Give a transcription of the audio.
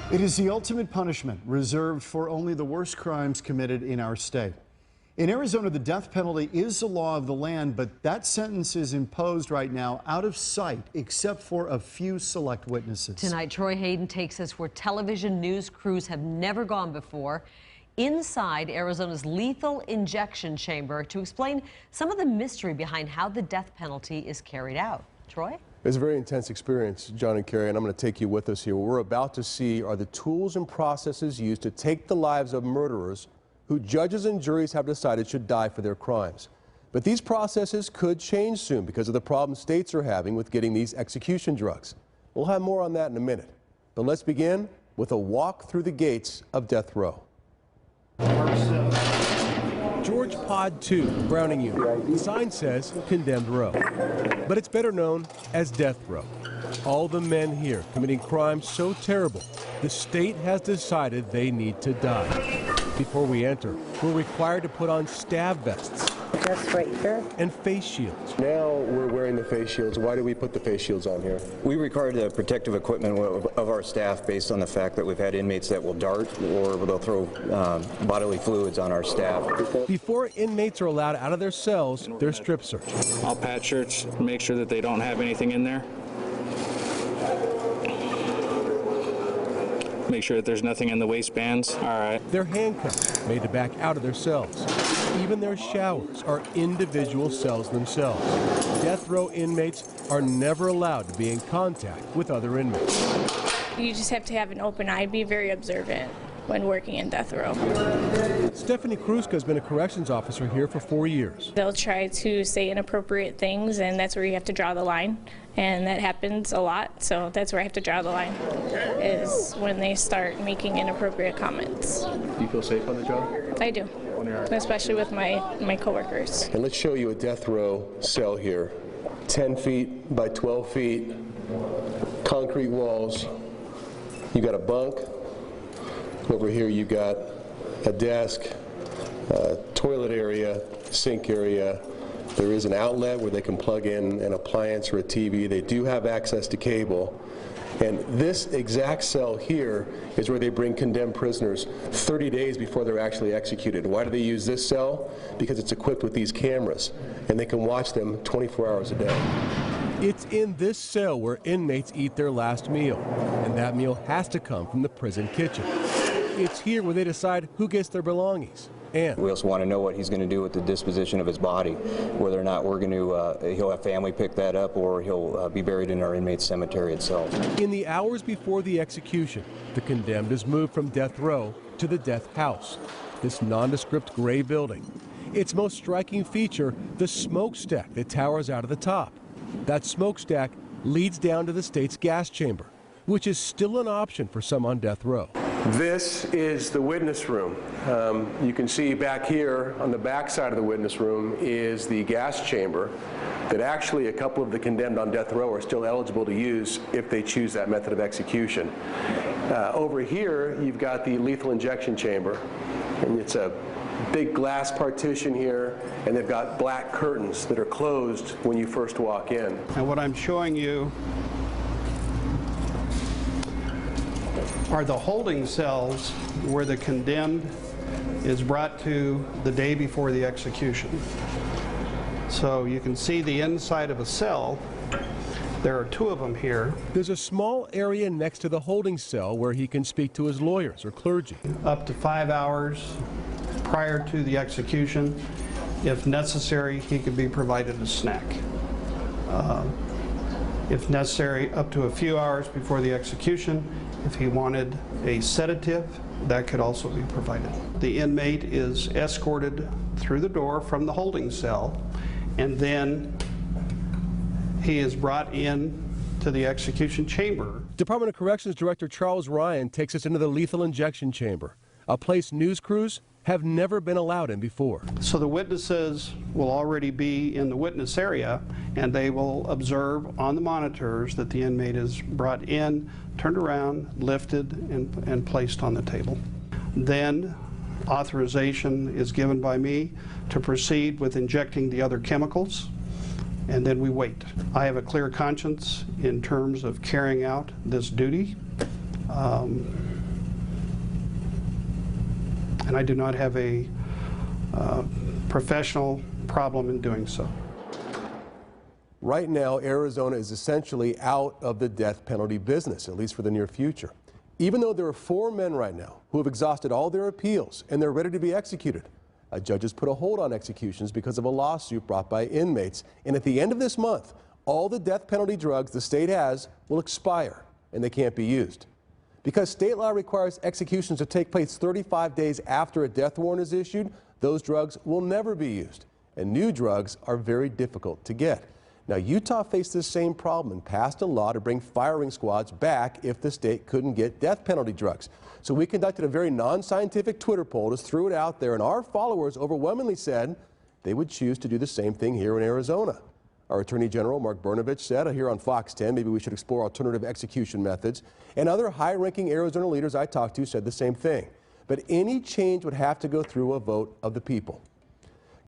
It is the ultimate punishment reserved for only the worst crimes committed in our state. In Arizona, the death penalty is the law of the land, but that sentence is imposed right now out of sight, except for a few select witnesses. Tonight, Troy Hayden takes us where television news crews have never gone before, inside Arizona's lethal injection chamber, to explain some of the mystery behind how the death penalty is carried out. Troy? It's a very intense experience, John and Carrie, and I'm going to take you with us here. What we're about to see are the tools and processes used to take the lives of murderers who judges and juries have decided should die for their crimes. But these processes could change soon because of the problems states are having with getting these execution drugs. We'll have more on that in a minute. But let's begin with a walk through the gates of death row. George Pod 2, Browning Unit. The sign says condemned row, but it's better known as death row. All the men here committing crimes so terrible, the state has decided they need to die. Before we enter, we're required to put on stab vests. Just right here. And face shields. Now we're wearing the face shields. Why do we put the face shields on here? We require the protective equipment of our staff based on the fact that we've had inmates that will dart or they'll throw bodily fluids on our staff. Before inmates are allowed out of their cells, they're strip searched. I'll pat shirts, make sure that they don't have anything in there. Make sure that there's nothing in the waistbands. All right. They're handcuffed, made to back out of their cells. Even their showers are individual cells themselves. Death row inmates are never allowed to be in contact with other inmates. You just have to have an open eye, be very observant when working in death row. Stephanie Kruska has been a corrections officer here for 4 years. They'll try to say inappropriate things, and that's where you have to draw the line. And that happens a lot, so that's where I have to draw the line, is when they start making inappropriate comments. Do you feel safe on the job? I do, especially with my coworkers. And let's show you a death row cell here. 10 feet by 12 feet, concrete walls. You got a bunk. Over here you got a desk, toilet area, sink area. There is an outlet where they can plug in an appliance or a TV. They do have access to cable. And this exact cell here is where they bring condemned prisoners 30 days before they're actually executed. Why do they use this cell? Because it's equipped with these cameras, and they can watch them 24 hours a day. It's in this cell where inmates eat their last meal, and that meal has to come from the prison kitchen. It's here where they decide who gets their belongings. And we also want to know what he's going to do with the disposition of his body, whether or not we're going to, he'll have family pick that up or he'll be buried in our inmate cemetery itself. In the hours before the execution, the condemned is moved from death row to the death house, this nondescript gray building. Its most striking feature, the smokestack that towers out of the top. That smokestack leads down to the state's gas chamber, which is still an option for some on death row. This is the witness room. You can see back here on the back side of the witness room is the gas chamber that actually a couple of the condemned on death row are still eligible to use if they choose that method of execution. Over here you've got the lethal injection chamber, and it's a big glass partition here, and they've got black curtains that are closed when you first walk in. And what I'm showing you are the holding cells where the condemned is brought to the day before the execution. So you can see the inside of a cell. There are 2 of them here. There's a small area next to the holding cell where he can speak to his lawyers or clergy. Up to 5 hours prior to the execution. If necessary, he could be provided a snack. If necessary, up to a few hours before the execution. If he wanted a sedative, that could also be provided. The inmate is escorted through the door from the holding cell, and then he is brought in to the execution chamber. Department of Corrections Director Charles Ryan takes us into the lethal injection chamber, a place news crews have never been allowed in before. So the witnesses will already be in the witness area, and they will observe on the monitors that the inmate is brought in, turned around, lifted, and placed on the table. Then authorization is given by me to proceed with injecting the other chemicals, and then we wait. I have a clear conscience in terms of carrying out this duty. and I do not have a professional problem in doing so. Right now, Arizona is essentially out of the death penalty business, at least for the near future. Even though there are 4 men right now who have exhausted all their appeals and they're ready to be executed. A judge has put a hold on executions because of a lawsuit brought by inmates. And at the end of this month, all the death penalty drugs the state has will expire and they can't be used. Because state law requires executions to take place 35 days after a death warrant is issued, those drugs will never be used. And new drugs are very difficult to get. Now, Utah faced this same problem and passed a law to bring firing squads back if the state couldn't get death penalty drugs. So we conducted a very non-scientific Twitter poll, just threw it out there, and our followers overwhelmingly said they would choose to do the same thing here in Arizona. Our Attorney General, Mark Brnovich, said here on Fox 10, maybe we should explore alternative execution methods. And other high-ranking Arizona leaders I talked to said the same thing. But any change would have to go through a vote of the people.